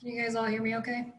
Can you guys all hear me okay?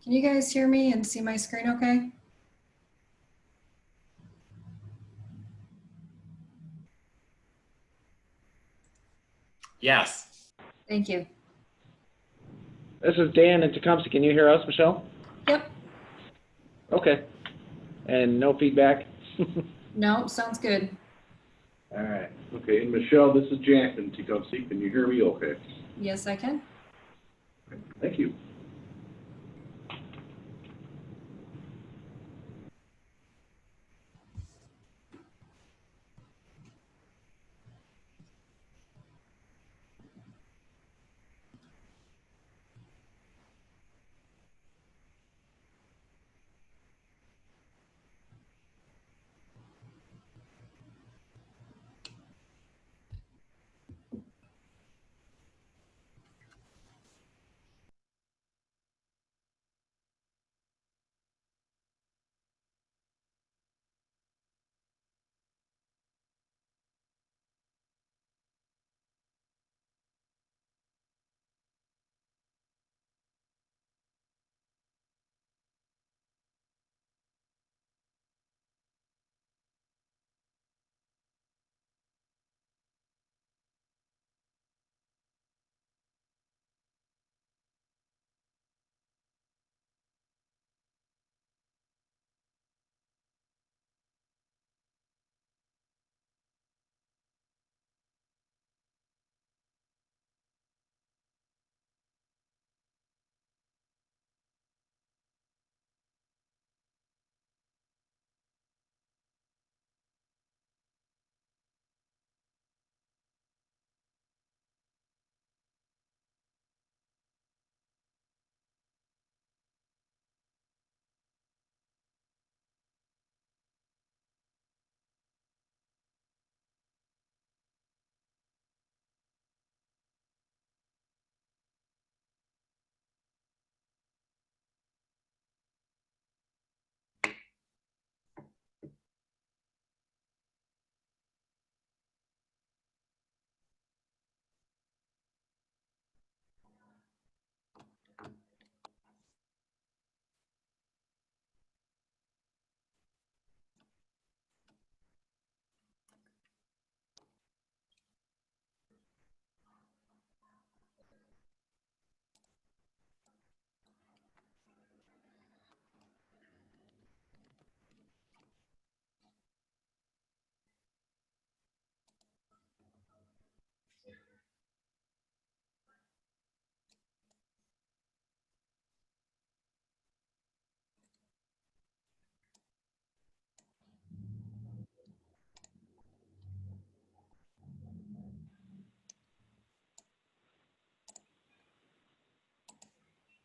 Can you guys hear me and see my screen okay? Yes. Thank you. This is Dan in Tecumseh. Can you hear us, Michelle? Yep. Okay. And no feedback? No, sounds good. All right. Okay, and Michelle, this is Jack in Tecumseh. Can you hear me okay? Yes, I can. Thank you.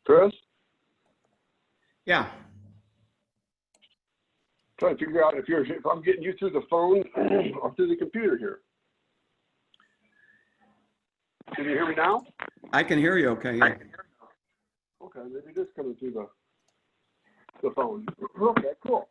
Chris, Yeah. trying to figure out if I'm getting you through the phone or through the computer here. Can you hear me now? I can hear you okay. Yeah. Okay, maybe it is coming through the phone. Okay, cool.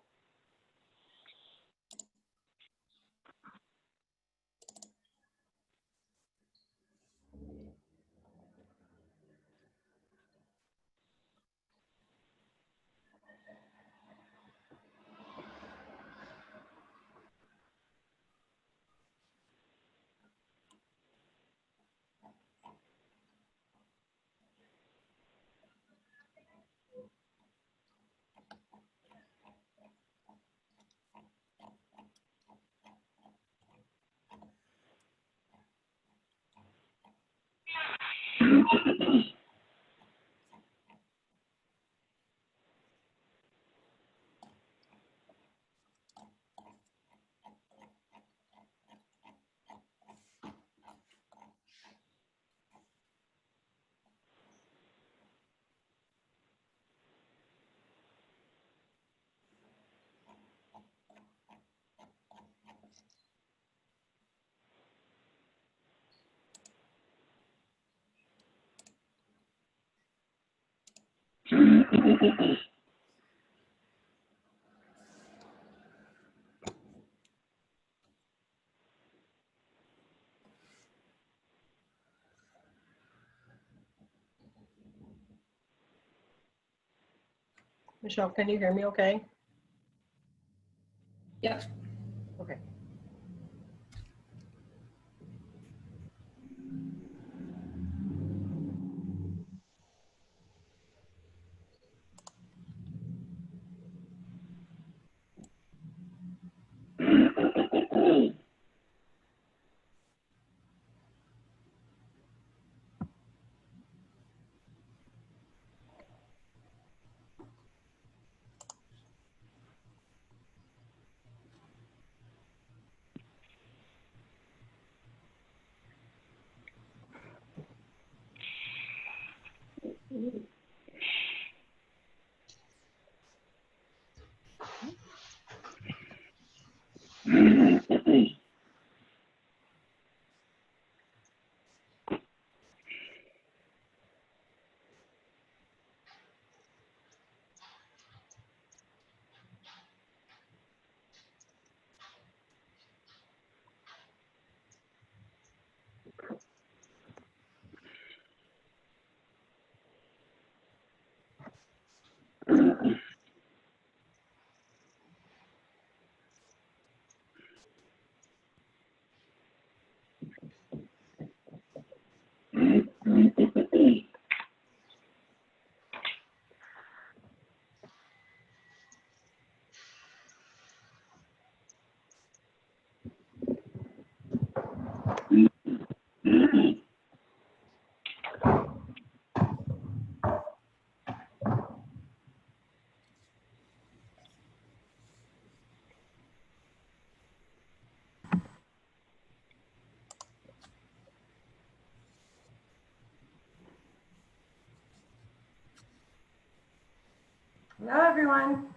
Michelle, can you hear me okay? Yep. Okay. Hello, everyone.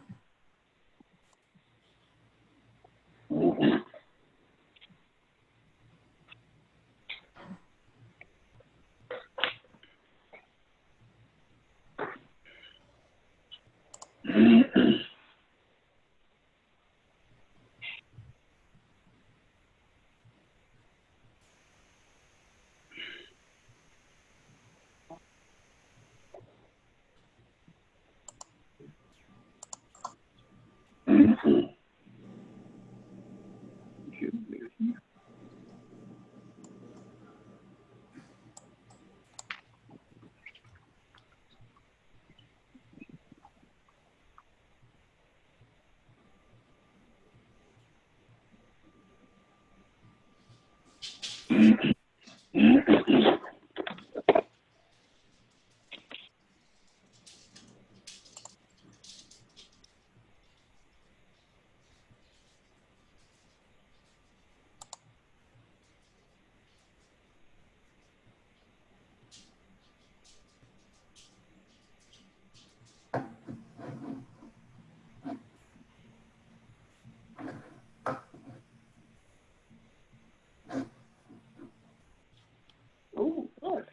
Oh, good.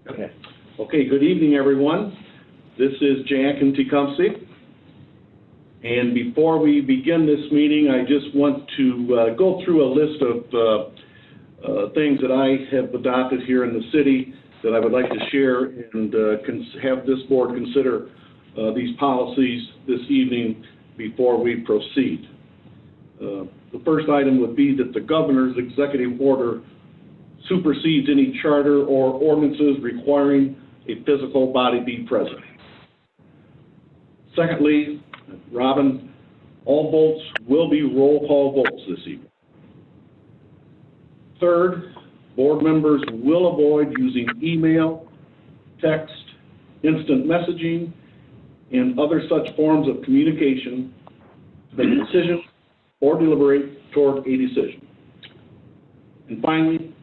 Okay. Okay, good evening, everyone. This is Jack in Tecumseh. And before we begin this meeting, I just want to go through a list of things that I have adopted here in the city that I would like to share and have this board consider these policies this evening before we proceed. The first item would be that the governor's executive order supersedes any charter or ordinances requiring a physical body be present. Secondly, Robin, all votes will be roll call votes this evening. Third, board members will avoid using email, text, instant messaging, and other such forms of communication to make a decision or deliberate toward a decision. And finally,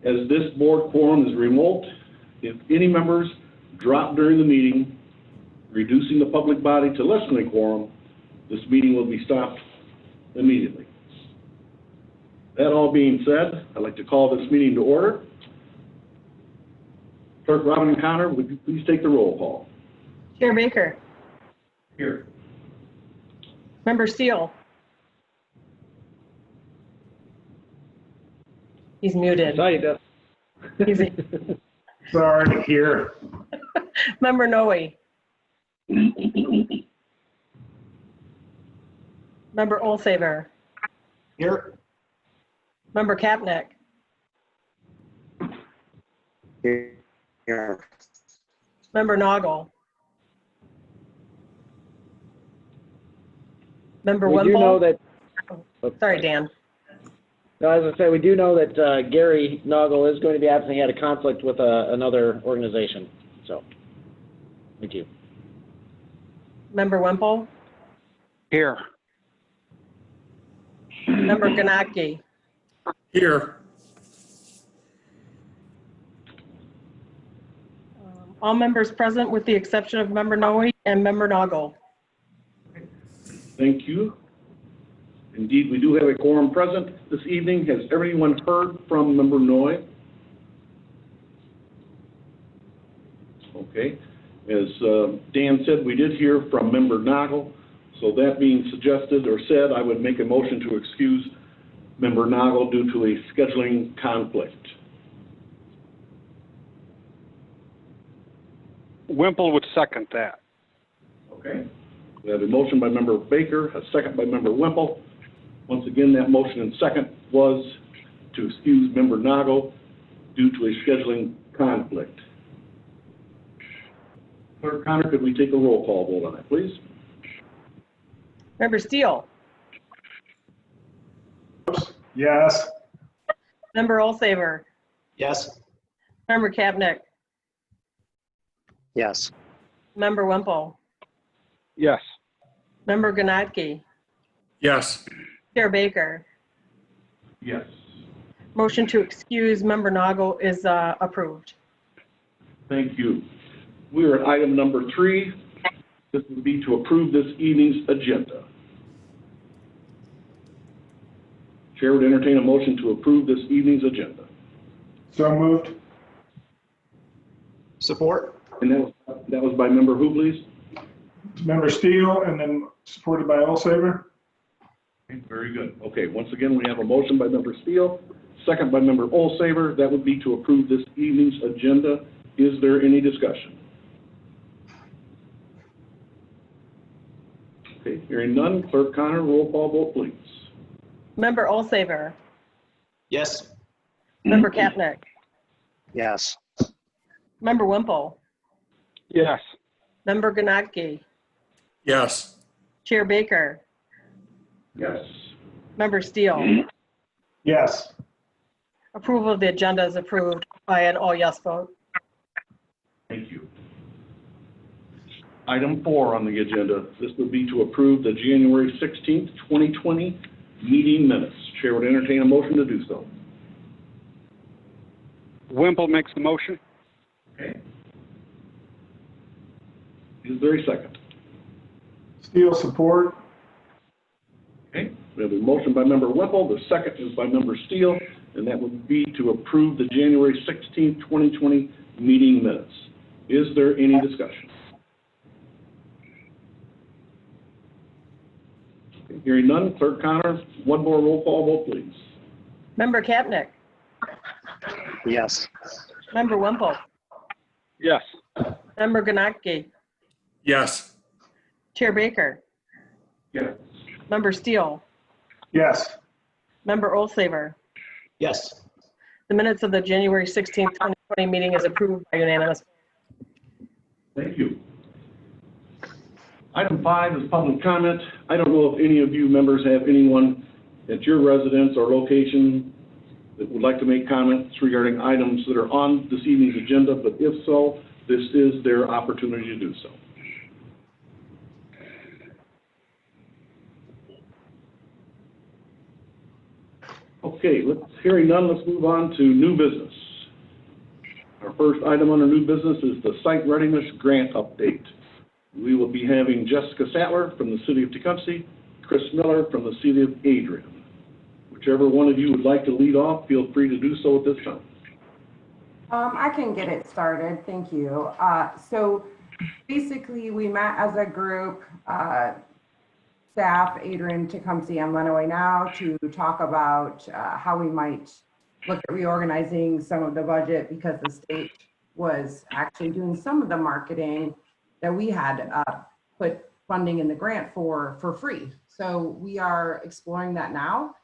as this board quorum is remote, if any members drop during the meeting, reducing the public body to less than a quorum, this meeting will be stopped immediately. That all being said, I'd like to call this meeting to order. Clerk Robin Connor, would you please take the roll call? Chair Baker, Here. Member Steele. He's muted. Saw you, Deb. He's- Sorry, here. Member Noe. Member Olsaver. Here. Member Kapnick. Here. Member Noggle. Member We do know Wimple. that, Sorry, Dan. no, as I say, we do know that Gary Noggle is going to be absent. He had a conflict with another organization, so, thank you. Member Wimple. Here. Member Ganaki. Here. All members present with the exception of Member Noe and Member Noggle. Thank you. Indeed, we do have a quorum present this evening. Has everyone heard from Member Noy? Okay. As Dan said, we did hear from Member Noggle. So that being suggested or said, I would make a motion to excuse Member Noggle due to a scheduling conflict. Wimple would second that. Okay. We have a motion by Member Baker, a second by Member Wimple. Once again, that motion and second was to excuse Member Noggle due to a scheduling conflict. Clerk Connor, could we take a roll call vote on that, please? Member Steele. Yes. Member Olsaver. Yes. Member Kapnick. Yes. Member Wimple. Yes. Member Ganaki. Yes. Chair Baker. Yes. Motion to excuse Member Noggle is approved. Thank you. We are at item number 3. This would be to approve this evening's agenda. Chair would entertain a motion to approve this evening's agenda. So moved. Support. And that was by Member who, please? Member Steele and then supported by Olsaver. Okay, very good. Okay, once again, we have a motion by Member Steele, second by Member Olsaver. That would be to approve this evening's agenda. Is there any discussion? Okay, hearing none, Clerk Connor, roll call vote, please. Member Olsaver. Yes. Member Kapnick. Yes. Member Wimple. Yes. Member Ganaki. Yes. Chair Baker. Yes. Member Steele. Yes. Approval of the agenda is approved by an all yes vote. Thank you. Item 4 on the agenda, this would be to approve the January 16th, 2020 meeting minutes. Chair would entertain a motion to do so. Wimple makes the motion. Okay. Is there a second? Steele support. Okay, we have a motion by Member Wimple, the second is by Member Steele, and that would be to approve the January 16th, 2020 meeting minutes. Is there any discussion? Okay, hearing none, Clerk Connor, one more roll call vote, please. Member Kapnick. Yes. Member Wimple. Yes. Member Ganaki. Yes. Chair Baker. Yes. Member Steele. Yes. Member Olsaver. Yes. The minutes of the January 16th, 2020 meeting is approved by unanimous. Thank you. Item 5 is public comment. I don't know if any of you members have anyone at your residence or location that would like to make comments regarding items that are on this evening's agenda, but if so, this is their opportunity to do so. Okay, hearing none, let's move on to new business. Our first item under new business is the site readiness grant update. We will be having Jessica Sattler from the City of Tecumseh, Chris Miller from the City of Adrian. Whichever one of you would like to lead off, feel free to do so at this time. I can get it started, thank you. So Basically, we met as a group, staff, Adrian Tecumseh and Lenawee Now, to talk about how we might look at reorganizing some of the budget because the state was actually doing some of the marketing that we had put funding in the grant for free. So we are exploring that now.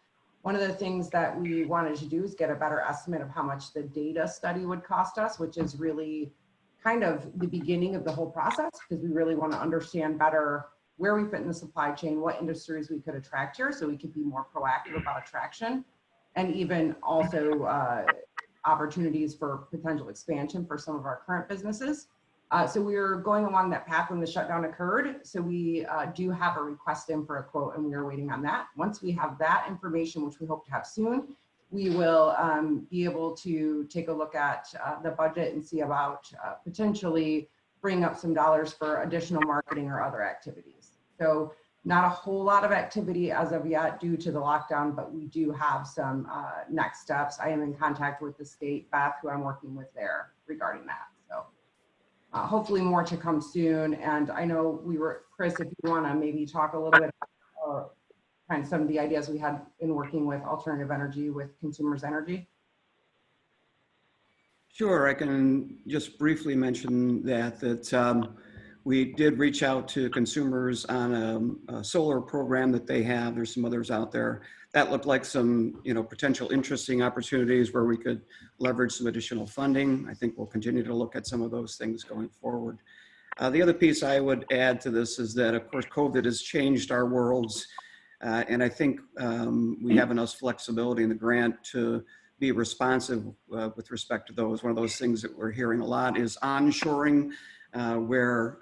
One of the things that we wanted to do is get a better estimate of how much the data study would cost us, which is really kind of the beginning of the whole process, because we really want to understand better where we fit in the supply chain, what industries we could attract here, so we could be more proactive about attraction, and even also opportunities for potential expansion for some of our current businesses. So we were going along that path when the shutdown occurred. So we do have a request in for a quote, and we are waiting on that. Once we have that information, which we hope to have soon, we will be able to take a look at the budget and see about potentially bring up some dollars for additional marketing or other activities. So not a whole lot of activity as of yet due to the lockdown, but we do have some next steps. I am in contact with the state, Beth, who I'm working with there regarding that. So hopefully more to come soon. And I know Chris, if you want to maybe talk a little bit about kind of some of the ideas we had in working with alternative energy with Consumers Energy. Sure, I can just briefly mention that we did reach out to consumers on a solar program that they have. There's some others out there that looked like some, potential interesting opportunities where we could leverage some additional funding. I think we'll continue to look at some of those things going forward. The other piece I would add to this is that, of course, COVID has changed our worlds, and I think we have enough flexibility in the grant to be responsive with respect to those. One of those things that we're hearing a lot is onshoring, where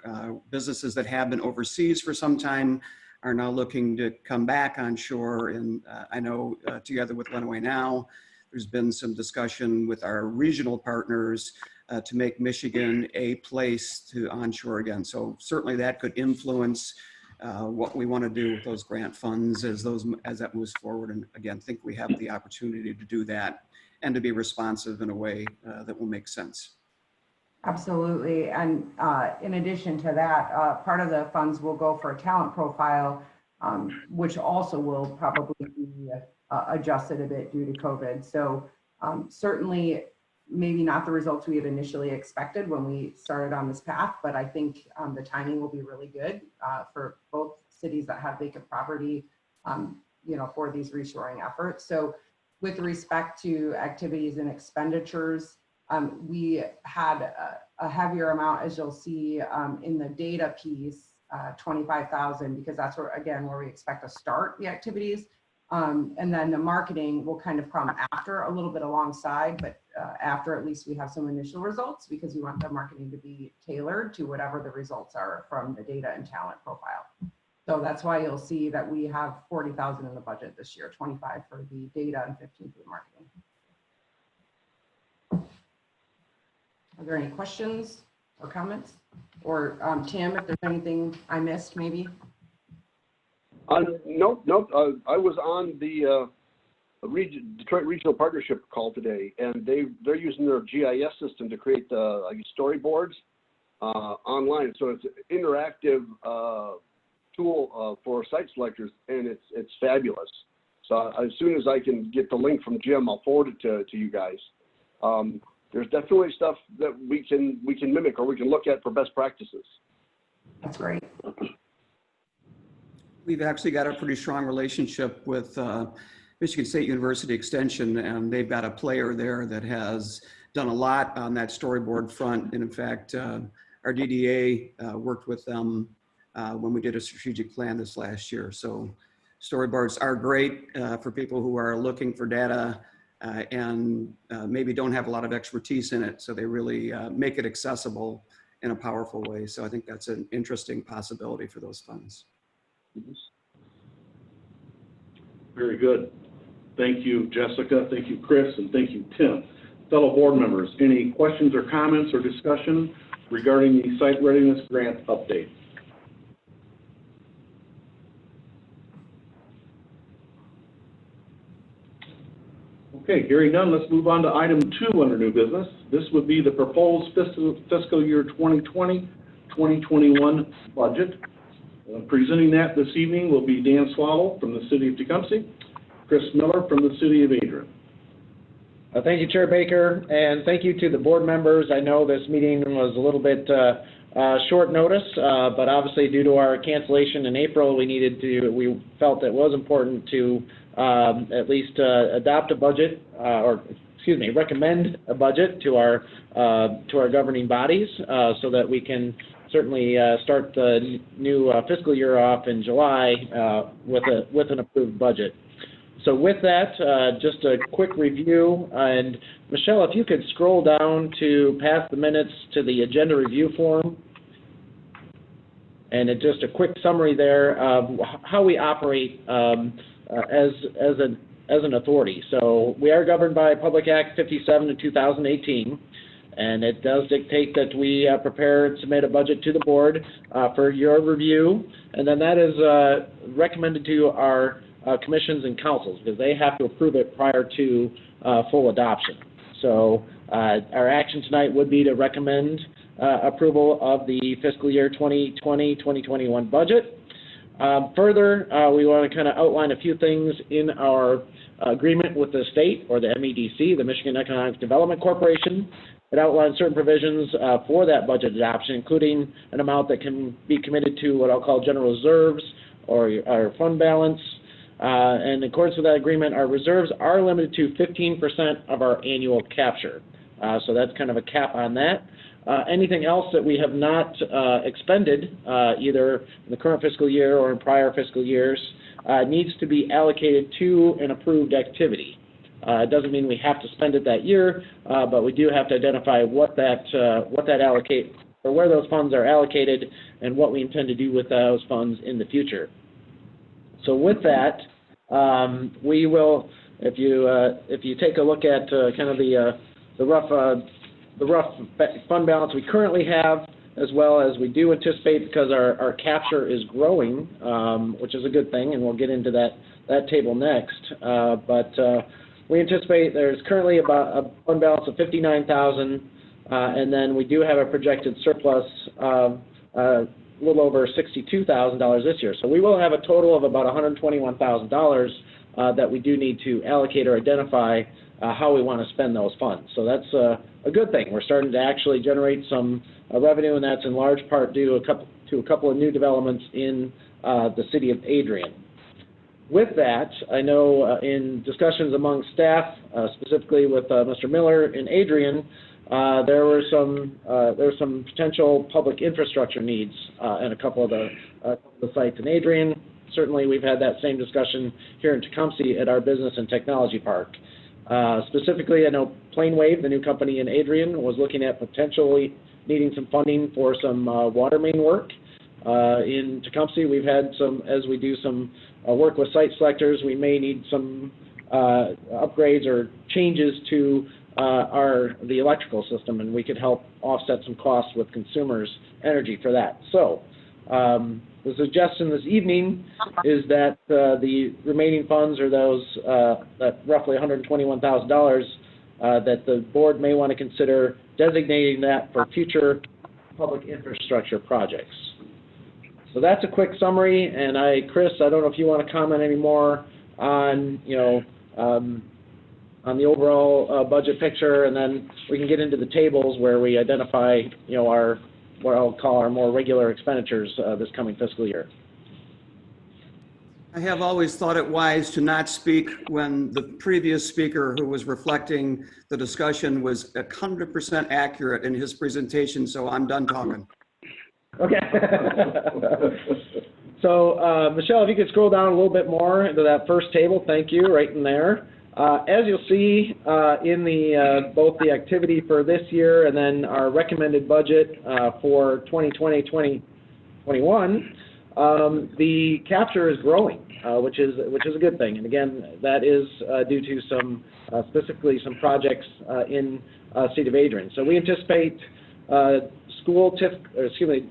businesses that have been overseas for some time are now looking to come back onshore. And I know together with Lenawee Now, there's been some discussion with our regional partners to make Michigan a place to onshore again. So certainly that could influence what we want to do with those grant funds as that moves forward. And again, think we have the opportunity to do that and to be responsive in a way that will make sense. Absolutely. And in addition to that, part of the funds will go for a talent profile, which also will probably be adjusted a bit due to COVID. So certainly maybe not the results we had initially expected when we started on this path, but I think the timing will be really good for both cities that have vacant property, for these reshoring efforts. So with respect to activities and expenditures, we had a heavier amount, as you'll see in the data piece, 25,000, because that's where we expect to start the activities. And then the marketing will kind of come after, a little bit alongside, but after at least we have some initial results, because we want the marketing to be tailored to whatever the results are from the data and talent profile. So that's why you'll see that we have 40,000 in the budget this year, 25 for the data and 15 for the marketing. Are there any questions or comments? Or Tim, if there's anything I missed, maybe? Nope. I was on the Detroit Regional Partnership call today, and they're using their GIS system to create storyboards online. So it's an interactive tool for site selectors, and it's fabulous. So as soon as I can get the link from Jim, I'll forward it to you guys. There's definitely stuff that we can mimic or we can look at for best practices. That's great. We've actually got a pretty strong relationship with Michigan State University Extension, and they've got a player there that has done a lot on that storyboard front. And in fact, our DDA worked with them when we did a strategic plan this last year. So storyboards are great for people who are looking for data and maybe don't have a lot of expertise in it. So they really make it accessible in a powerful way. So I think that's an interesting possibility for those funds. Very good. Thank you, Jessica. Thank you, Chris, and thank you, Tim. Fellow board members, any questions or comments or discussion regarding the site readiness grant update? Okay, hearing none, let's move on to item 2 under new business. This would be the proposed fiscal year 2020-21 2021 budget. Presenting that this evening will be Dan Swallow from the City of Tecumseh, Chris Miller from the City of Adrian. Thank you, Chair Baker, and thank you to the board members. I know this meeting was a little bit short notice, but obviously due to our cancellation in April, we felt it was important to at least adopt a budget, recommend a budget to our governing bodies so that we can certainly start the new fiscal year off in July with an approved budget. So with that, just a quick review, and Michelle, if you could scroll down to past the minutes to the agenda review form, and just a quick summary there of how we operate as an authority. So we are governed by Public Act 57 of 2018, and it does dictate that we prepare and submit a budget to the board for your review, and then that is recommended to our commissions and councils, because they have to approve it prior to full adoption. So our action tonight would be to recommend approval of the fiscal year 2020-2021 budget. Further, we want to kind of outline a few things in our agreement with the state, or the MEDC, the Michigan Economic Development Corporation. It outlines certain provisions for that budget adoption, including an amount that can be committed to what I'll call general reserves or our fund balance. And in accordance with that agreement, our reserves are limited to 15% of our annual capture. So that's kind of a cap on that. Anything else that we have not expended, either in the current fiscal year or in prior fiscal years, needs to be allocated to an approved activity. It doesn't mean we have to spend it that year, but we do have to identify what that allocate, or where those funds are allocated, and what we intend to do with those funds in the future. So with that, we will, if you take a look at kind of the rough fund balance we currently have, as well as we do anticipate, because our capture is growing, which is a good thing, and we'll get into that table next. But we anticipate there's currently about a fund balance of $59,000, and then we do have a projected surplus of a little over $62,000 this year. So we will have a total of about $121,000 that we do need to allocate or identify how we want to spend those funds. So that's a good thing. We're starting to actually generate some revenue, and that's in large part due to a couple of new developments in the city of Adrian. With that, I know in discussions among staff, specifically with Mr. Miller in Adrian, there were some potential public infrastructure needs in a couple of the sites in Adrian. Certainly, we've had that same discussion here in Tecumseh at our Business and Technology Park. Specifically, I know PlaneWave, the new company in Adrian, was looking at potentially needing some funding for some water main work. In Tecumseh, we've had some, as we do some work with site selectors, we may need some upgrades or changes to the electrical system, and we could help offset some costs with consumers' energy for that. So the suggestion this evening is that the remaining funds, or those that roughly $121,000, that the board may want to consider designating that for future public infrastructure projects. So that's a quick summary, and Chris, I don't know if you want to comment any more on, on the overall budget picture, and then we can get into the tables where we identify, our, what I'll call our more regular expenditures this coming fiscal year. I have always thought it wise to not speak when the previous speaker, who was reflecting the discussion, was 100% accurate in his presentation, so I'm done talking. Okay. So, Michelle, if you could scroll down a little bit more into that first table, thank you, right in there. As you'll see in both the activity for this year and then our recommended budget for 2020-2021, the capture is growing, which is a good thing. And again, that is due to some specifically some projects in City of Adrian. So we anticipate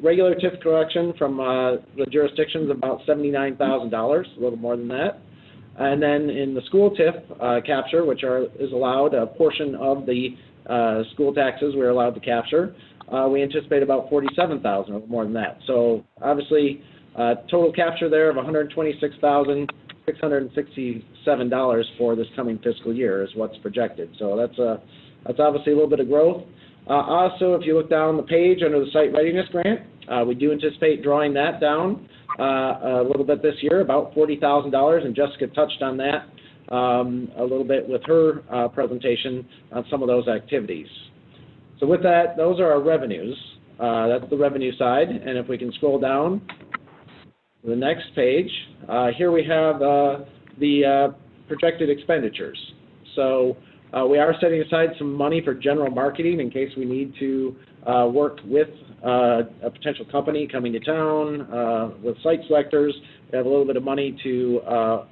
regular TIF collection from the jurisdictions about $79,000, a little more than that. And then in the school TIF capture, which is allowed, a portion of the school taxes we're allowed to capture, we anticipate about 47,000 or more than that. So obviously, total capture there of $126,667 for this coming fiscal year is what's projected. So that's obviously a little bit of growth. Also, if you look down the page under the site readiness grant, we do anticipate drawing that down a little bit this year, about $40,000, and Jessica touched on that a little bit with her presentation on some of those activities. So with that, those are our revenues. That's the revenue side, and if we can scroll down to the next page, here we have the projected expenditures. So we are setting aside some money for general marketing in case we need to work with a potential company coming to town, with site selectors. We have a little bit of money to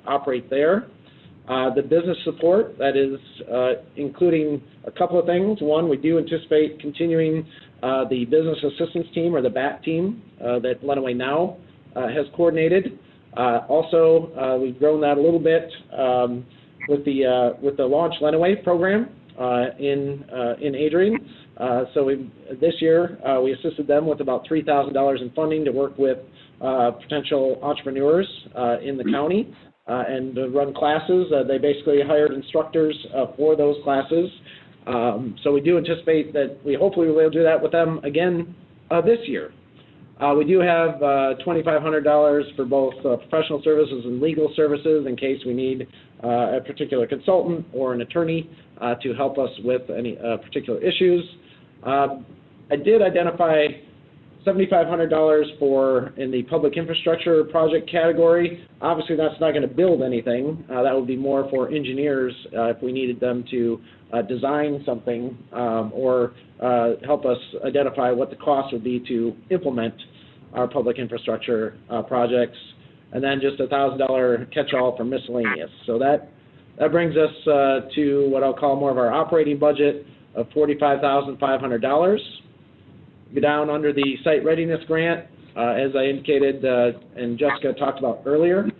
operate there. The business support, that is including a couple of things. One, we do anticipate continuing the business assistance team, or the BAT team, that Lenawee Now has coordinated. Also, we've grown that a little bit with the Launch Lenawee program in Adrian. So this year, we assisted them with about $3,000 in funding to work with potential entrepreneurs in the county and run classes. They basically hired instructors for those classes. So we do anticipate that we hopefully will be able to do that with them again this year. We do have $2,500 for both professional services and legal services in case we need a particular consultant or an attorney to help us with any particular issues. I did identify $7,500 for in the public infrastructure project category. Obviously, that's not going to build anything. That would be more for engineers if we needed them to design something or help us identify what the cost would be to implement our public infrastructure projects. And then just a $1,000 catch-all for miscellaneous. So that brings us to what I'll call more of our operating budget of $45,500. Go down under the site readiness grant, as I indicated and Jessica talked about earlier,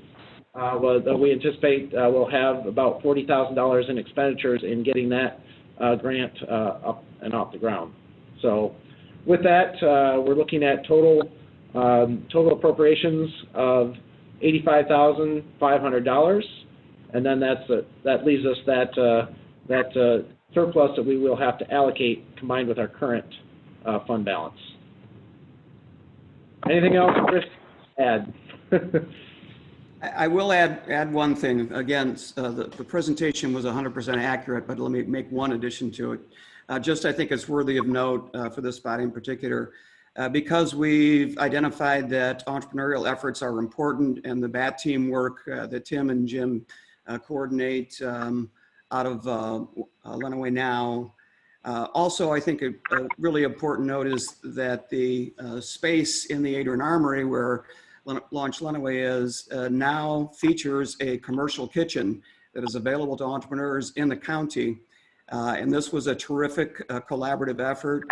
we anticipate we'll have about $40,000 in expenditures in getting that grant up and off the ground. So with that, we're looking at total appropriations of $85,500, and then that leaves us that surplus that we will have to allocate combined with our current fund balance. Anything else, Chris? Add. I will add one thing. Again, the presentation was 100% accurate, but let me make one addition to it. Just I think it's worthy of note for this body in particular, because we've identified that entrepreneurial efforts are important, and the BAT team work that Tim and Jim coordinate out of Lenawee Now. Also, I think a really important note is that the space in the Adrian Armory where Launch Lenawee is now features a commercial kitchen that is available to entrepreneurs in the county. And this was a terrific collaborative effort.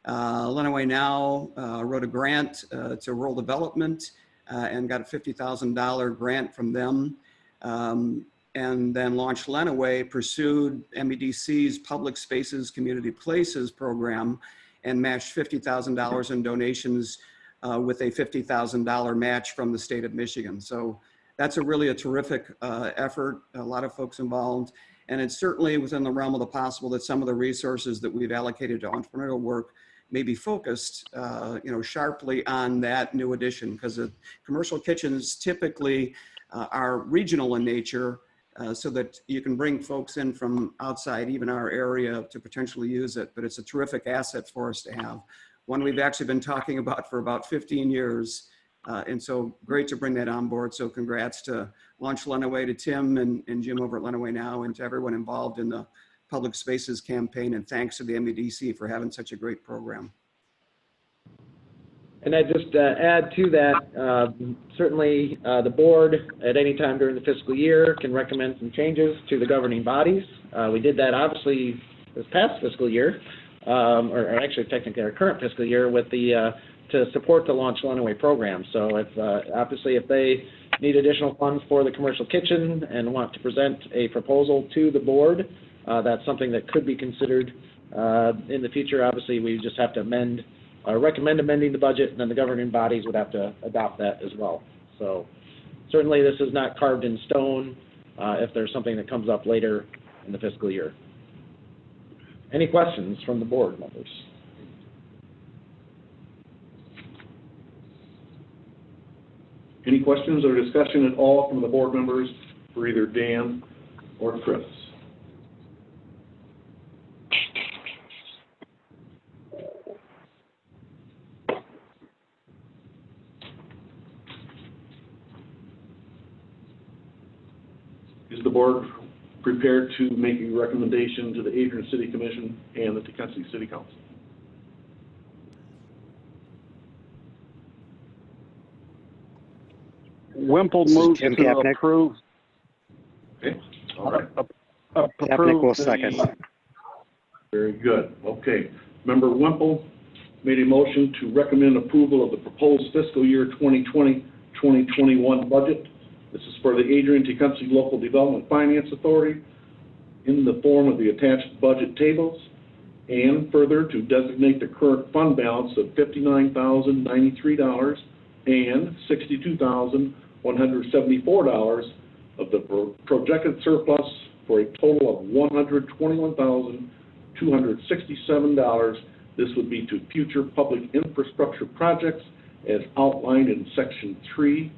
Lenawee Now wrote a grant to rural development and got a $50,000 grant from them. And then Launch Lenawee pursued MEDC's Public Spaces Community Places program and matched $50,000 in donations with a $50,000 match from the state of Michigan. So that's really a terrific effort, a lot of folks involved. And it's certainly within the realm of the possible that some of the resources that we've allocated to entrepreneurial work may be focused sharply on that new addition, because the commercial kitchens typically are regional in nature, so that you can bring folks in from outside even our area to potentially use it. But it's a terrific asset for us to have. One we've actually been talking about for about 15 years. And so great to bring that on board. So congrats to Launch Lenawee, to Tim and Jim over at Lenawee Now, and to everyone involved in the Public Spaces campaign. And thanks to the MEDC for having such a great program. And I just add to that, certainly the board at any time during the fiscal year can recommend some changes to the governing bodies. We did that obviously this past fiscal year, or actually technically our current fiscal year, with the to support the Launch Lenawee program. So if obviously if they need additional funds for the commercial kitchen and want to present a proposal to the board, that's something that could be considered In the future, obviously, we just have to recommend amending the budget, and then the governing bodies would have to adopt that as well. So certainly this is not carved in stone if there's something that comes up later in the fiscal year. Any questions from the board members? Any questions or discussion at all from the board members for either Dan or Chris? Is the board prepared to make a recommendation to the Adrian City Commission and the Tecumseh City Council? Wimple This is moves Jim to Kapnick. approve. Okay, all right. Kapnick will Approve second. the, Very good. Okay. Member Wemple made a motion to recommend approval of the proposed fiscal year 2020-2021 budget. This is for the Adrian Tecumseh Local Development Finance Authority in the form of the attached budget tables, and further to designate the current fund balance of $59,093 and $62,174 of the projected surplus for a total of $121,267. This would be to future public infrastructure projects as outlined in Section 3,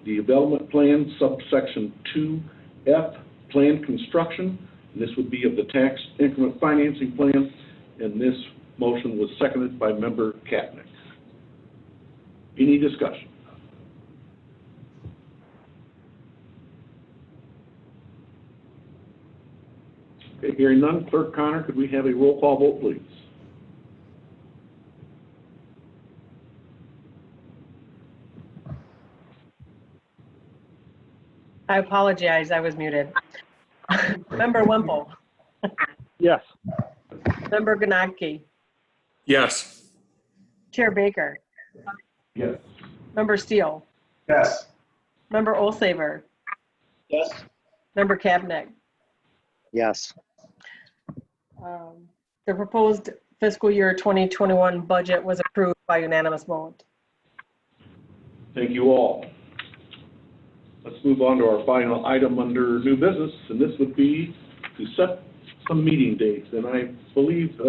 the Development Plan, subsection 2F, Plan Construction. And this would be of the Tax Increment Financing Plan, and this motion was seconded by Member Kapnick. Any discussion? Okay, hearing none, Clerk Connor, could we have a roll call vote, please? I apologize, I was muted. Member Wimple, yes. Member Ganaki, Yes. Chair Baker, Yes. Member Steele, Yes. Member Olsaver, Yes. Member Kapnick. Yes. The proposed fiscal year 2021 budget was approved by unanimous vote. Thank you all. Let's move on to our final item under new business, and this would be to set some meeting dates. And I believe,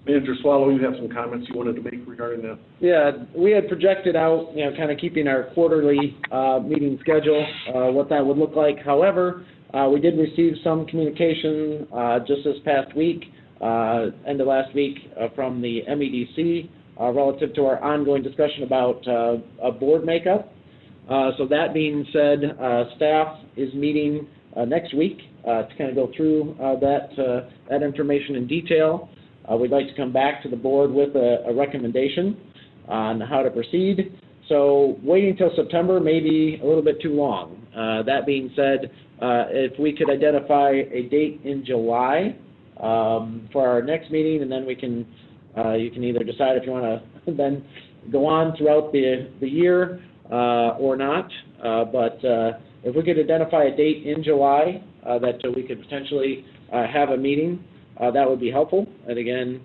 Manager Swallow, you have some comments you wanted to make regarding that. Yeah, we had projected out, kind of keeping our quarterly meeting schedule, what that would look like. However, we did receive some communication just this past week, end of last week, from the MEDC relative to our ongoing discussion about a board makeup. So that being said, staff is meeting next week to kind of go through that information in detail. We'd like to come back to the board with a recommendation on how to proceed. So waiting till September may be a little bit too long. That being said, if we could identify a date in July for our next meeting, and then we can, you can either decide if you want to then go on throughout the year or not. But if we could identify a date in July that we could potentially have a meeting, that would be helpful. And again,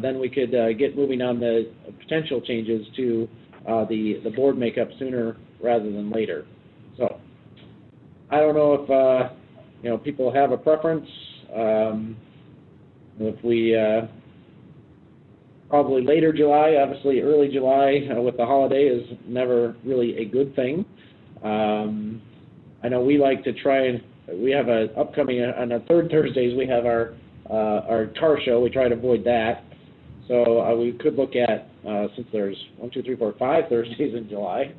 then we could get moving on the potential changes to the board makeup sooner rather than later. So I don't know if people have a preference. If we probably later July, obviously early July with the holiday is never really a good thing. I know we like to try and we have a upcoming on the third Thursdays we have our car show. We try to avoid that. So we could look at since there's 1, 2, 3, 4, 5 Thursdays in July.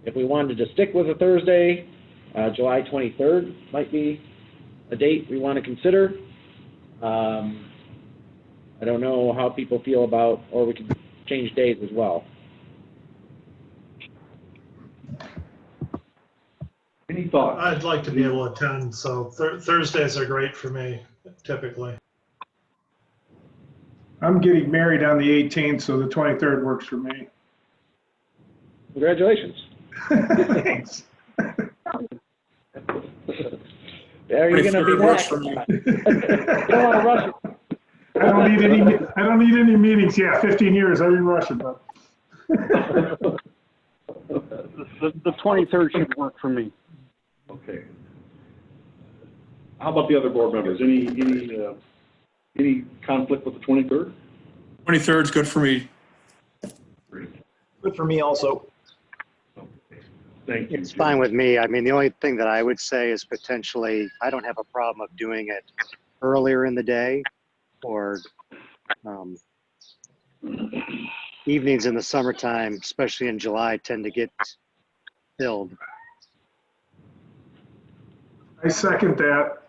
If we wanted to stick with a Thursday, July 23rd might be a date we want to consider. I don't know how people feel about, or we could change days as well. Any thoughts? I'd like to be able to attend, so Thursdays are great for me, typically. I'm getting married on the 18th, so the 23rd works for me. Congratulations. Thanks. Yeah, are you gonna be 23rd works back? for me. Don't wanna rush it. I don't need any meetings. Yeah, 15 years. I've been rushing, but. The 23rd should work for me. Okay. How about the other board members? Any conflict with the 23rd? 23rd is good for me. Good for me also. Thank you. It's Jim. fine with me. I mean, the only thing that I would say is potentially, I don't have a problem of doing it earlier in the day or evenings in the summertime, especially in July, tend to get filled. I second that.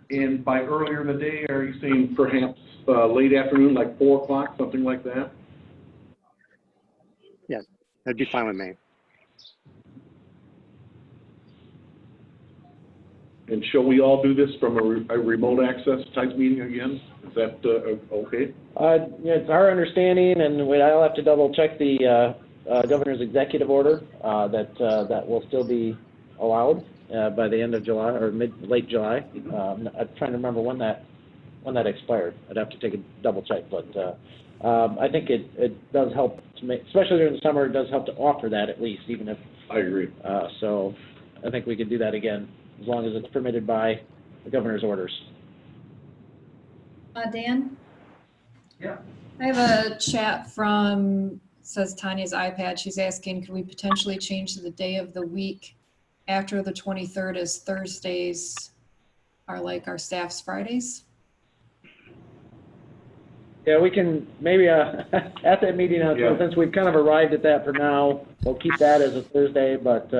And by earlier in the day, are you saying perhaps late afternoon, like 4 o'clock, something like that? Yeah, that'd be fine with me. And shall we all do this from a remote access type meeting again? Is that okay? Yeah, it's our understanding, and I'll have to double check the governor's executive order that will still be allowed by the end of July or late July. I'm trying to remember when that expired. I'd have to take a double check, but I think it does help to make, especially during the summer, it does help to offer that at least, even if. I agree. So I think we could do that again as long as it's permitted by the governor's orders. Dan? Yeah. I have a chat from, says Tanya's iPad. She's asking, could we potentially change the day of the week after the 23rd as Thursdays are like our staff's Fridays? Yeah, we can maybe at that meeting, since we've kind of arrived at that for now, we'll keep that as a Thursday. But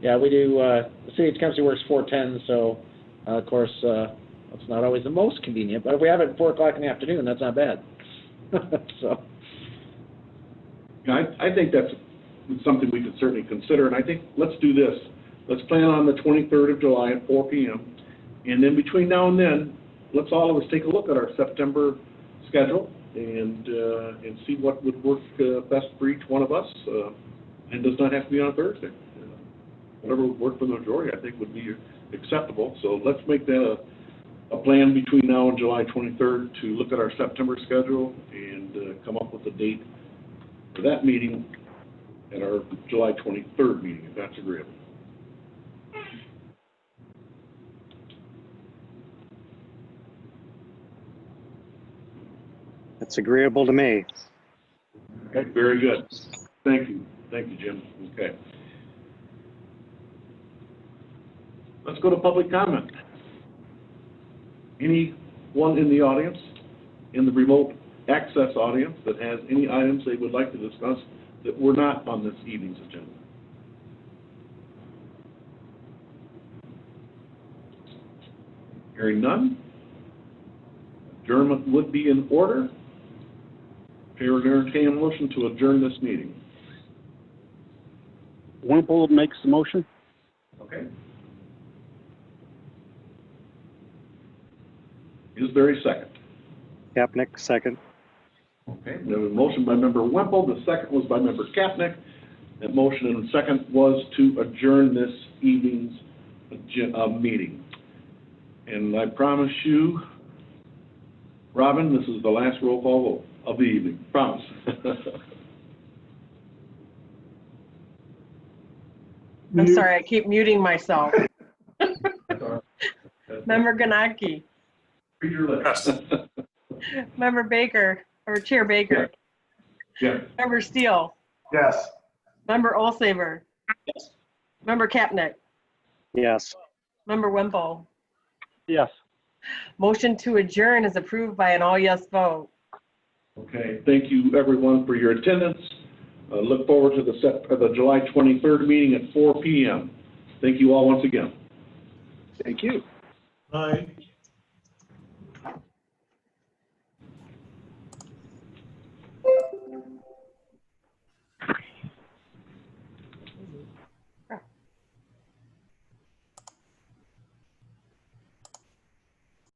yeah, we do. The city of Tecumseh works 4/10, so of course it's not always the most convenient. But if we have it at 4 o'clock in the afternoon, that's not bad. So. Yeah, I think that's something we could certainly consider, and I think let's do this. Let's plan on the 23rd of July at 4 p.m. And then between now and then, let's all of us take a look at our September schedule and see what would work best for each one of us. And does not have to be on a Thursday. Whatever would work for the majority, I think, would be acceptable. So let's make that a plan between now and July 23rd to look at our September schedule and come up with a date for that meeting at our July 23rd meeting, if that's agreeable. That's agreeable to me. Okay, very good. Thank you. Thank you, Jim. Okay. Let's go to public comment. Anyone in the audience, in the remote access audience, that has any items they would like to discuss that were not on this evening's agenda? Hearing none, adjournment would be in order. Chair would entertain a motion to adjourn this meeting. Wimple makes the motion. Okay. Is there a second? Kapnick, second. Okay, there was a motion by member Wemple, the second was by member Kapnick. That motion and the second was to adjourn this evening's meeting. And I promise you, Robin, this is the last roll call vote of the evening. Promise. I'm sorry, I keep muting myself. Member Ganaki, Read your lips. Member Baker, or Chair Baker, Yeah. Member Steele, Yes. Member Olsaver, Member Kapnick, Yes. Member Wemple. Yes. Motion to adjourn is approved by an all yes vote. Okay, thank you everyone for your attendance. Look forward to the July 23rd meeting at 4 p.m. Thank you all once again. Thank you. Aye.